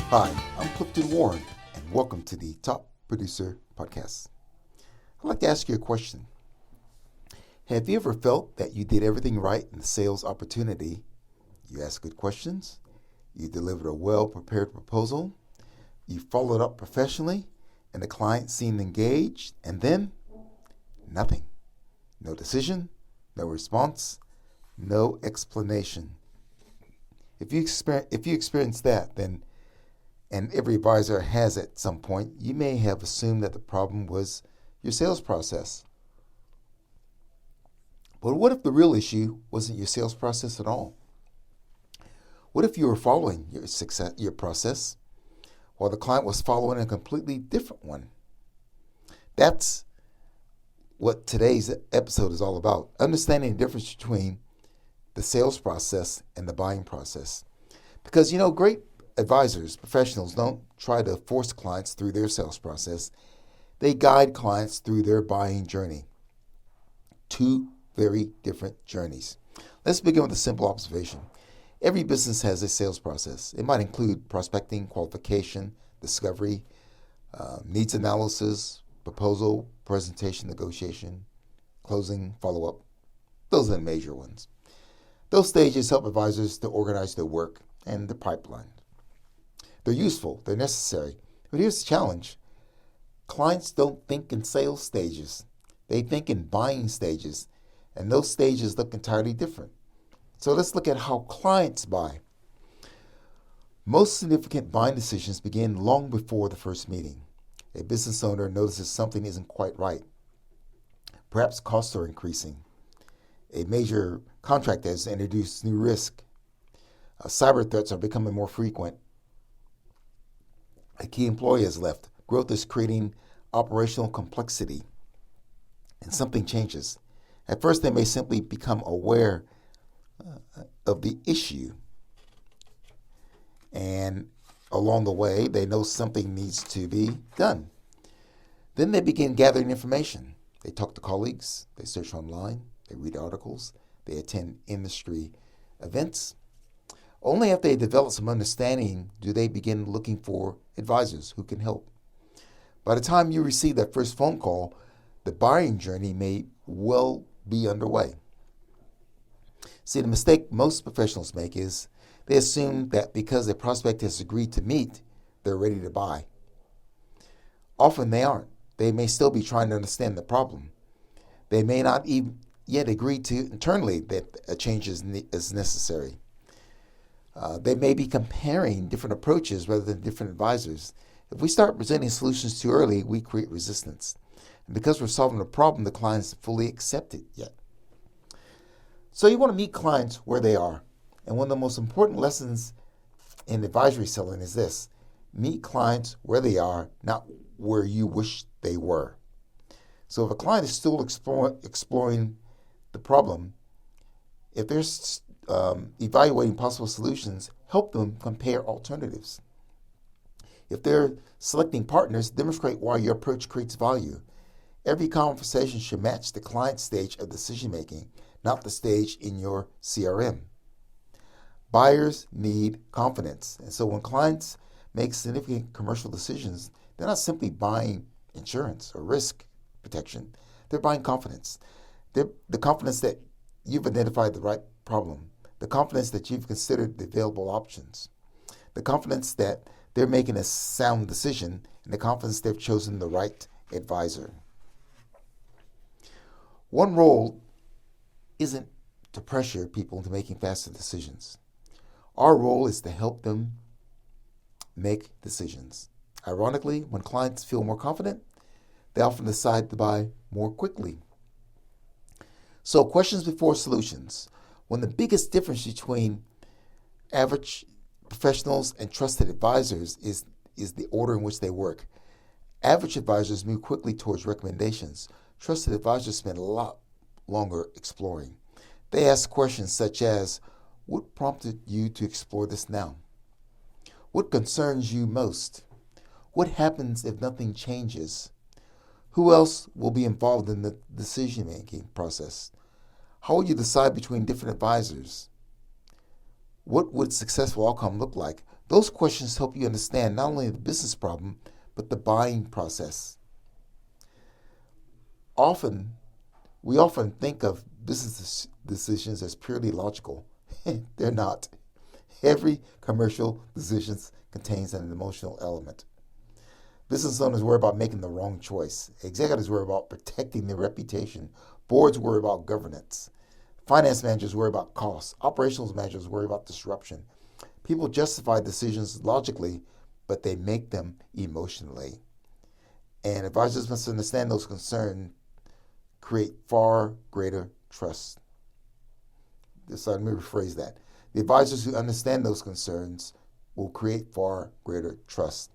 Hi, I'm Clifton Warren, and welcome to the Top Producer Podcast. I'd like to ask you a question. Have you ever felt that you did everything right in the sales opportunity? You asked good questions, you delivered a well-prepared proposal, you followed up professionally, and the client seemed engaged, and then nothing. No decision, no response, no explanation. If you experience that, then, and every advisor has at some point, you may have assumed that the problem was your sales process. But what if the real issue wasn't your sales process at all? What if you were following your process while the client was following a completely different one? That's what today's episode is all about. Understanding the difference between the sales process and the buying process. Because, great advisors, professionals don't try to force clients through their sales process. They guide clients through their buying journey. Two very different journeys. Let's begin with a simple observation. Every business has a sales process. It might include prospecting, qualification, discovery, needs analysis, proposal, presentation, negotiation, closing, follow-up. Those are the major ones. Those stages help advisors to organize their work and the pipeline. They're useful, they're necessary. But here's the challenge. Clients don't think in sales stages. They think in buying stages, and those stages look entirely different. So let's look at how clients buy. Most significant buying decisions begin long before the first meeting. A business owner notices something isn't quite right. Perhaps costs are increasing. A major contract has introduced new risk. Cyber threats are becoming more frequent. A key employee has left. Growth is creating operational complexity, and something changes. At first, they may simply become aware of the issue, and along the way, they know something needs to be done. Then they begin gathering information. They talk to colleagues, they search online, they read articles, they attend industry events. Only after they develop some understanding do they begin looking for advisors who can help. By the time you receive that first phone call, the buying journey may well be underway. See, the mistake most professionals make is they assume that because a prospect has agreed to meet, they're ready to buy. Often they aren't. They may still be trying to understand the problem. They may not even yet agree to internally that a change is necessary. They may be comparing different approaches rather than different advisors. If we start presenting solutions too early, we create resistance. And because we're solving a problem, the clients fully accept it yet. So you want to meet clients where they are. And one of the most important lessons in advisory selling is this. Meet clients where they are, not where you wish they were. So if a client is still exploring the problem, if they're evaluating possible solutions, help them compare alternatives. If they're selecting partners, demonstrate why your approach creates value. Every conversation should match the client's stage of decision making, not the stage in your CRM. Buyers need confidence. And so when clients make significant commercial decisions, they're not simply buying insurance or risk protection. They're buying confidence. The confidence that you've identified the right problem. The confidence that you've considered the available options. The confidence that they're making a sound decision, and the confidence they've chosen the right advisor. One role isn't to pressure people into making faster decisions. Our role is to help them make decisions. Ironically, when clients feel more confident, they often decide to buy more quickly. So, questions before solutions. One of the biggest difference between average professionals and trusted advisors is the order in which they work. Average advisors move quickly towards recommendations. Trusted advisors spend a lot longer exploring. They ask questions such as, what prompted you to explore this now? What concerns you most? What happens if nothing changes? Who else will be involved in the decision-making process? How will you decide between different advisors? What would a successful outcome look like? Those questions help you understand not only the business problem, but the buying process. We often think of business decisions as purely logical. They're not. Every commercial decision contains an emotional element. Business owners worry about making the wrong choice. Executives worry about protecting their reputation. Boards worry about governance. Finance managers worry about costs. Operations managers worry about disruption. People justify decisions logically, but they make them emotionally. And advisors must understand those concerns create far greater trust. So let me rephrase that. The advisors who understand those concerns will create far greater trust.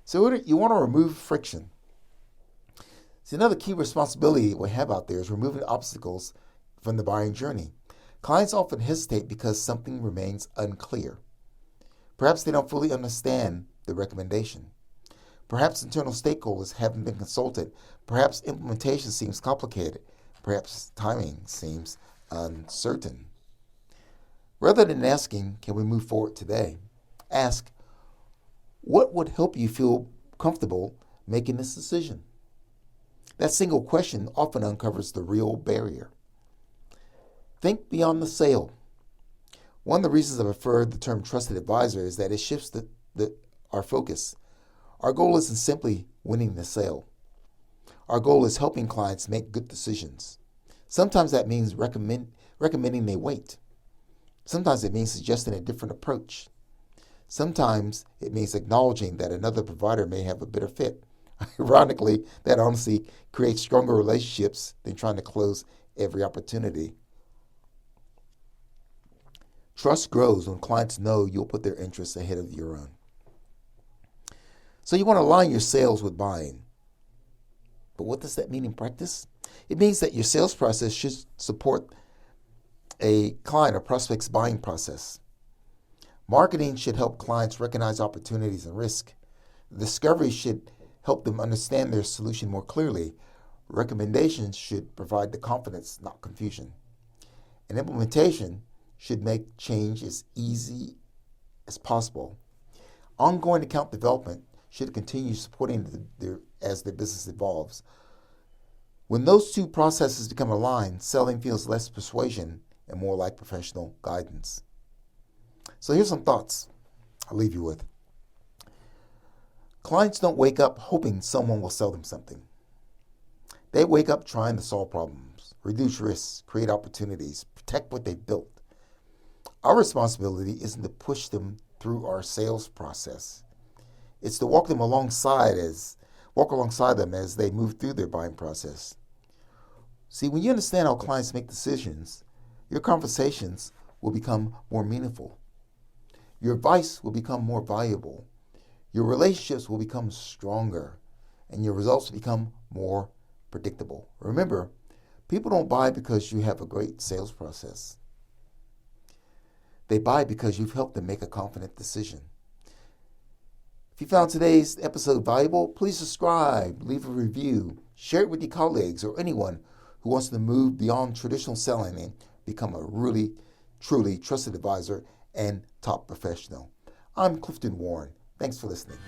So you want to remove friction. See, another key responsibility we have out there is removing obstacles from the buying journey. Clients often hesitate because something remains unclear. Perhaps they don't fully understand the recommendation. Perhaps internal stakeholders haven't been consulted. Perhaps implementation seems complicated. Perhaps timing seems uncertain. Rather than asking, can we move forward today? Ask, what would help you feel comfortable making this decision? That single question often uncovers the real barrier. Think beyond the sale. One of the reasons I prefer the term trusted advisor is that it shifts our focus. Our goal isn't simply winning the sale. Our goal is helping clients make good decisions. Sometimes that means recommending they wait. Sometimes it means suggesting a different approach. Sometimes it means acknowledging that another provider may have a better fit. Ironically, that honestly creates stronger relationships than trying to close every opportunity. Trust grows when clients know you'll put their interests ahead of your own. So you want to align your sales with buying. But what does that mean in practice? It means that your sales process should support a client or prospect's buying process. Marketing should help clients recognize opportunities and risk. Discovery should help them understand their solution more clearly. Recommendations should provide the confidence, not confusion. And implementation should make change as easy as possible. Ongoing account development should continue supporting as their business evolves. When those two processes become aligned, selling feels less persuasion and more like professional guidance. So here's some thoughts I'll leave you with. Clients don't wake up hoping someone will sell them something. They wake up trying to solve problems, reduce risks, create opportunities, protect what they've built. Our responsibility isn't to push them through our sales process. It's to walk alongside them as they move through their buying process. See, when you understand how clients make decisions, your conversations will become more meaningful. Your advice will become more valuable. Your relationships will become stronger, and your results will become more predictable. Remember, people don't buy because you have a great sales process. They buy because you've helped them make a confident decision. If you found today's episode valuable, please subscribe, leave a review, share it with your colleagues or anyone who wants to move beyond traditional selling and become a really, truly trusted advisor and top professional. I'm Clifton Warren. Thanks for listening.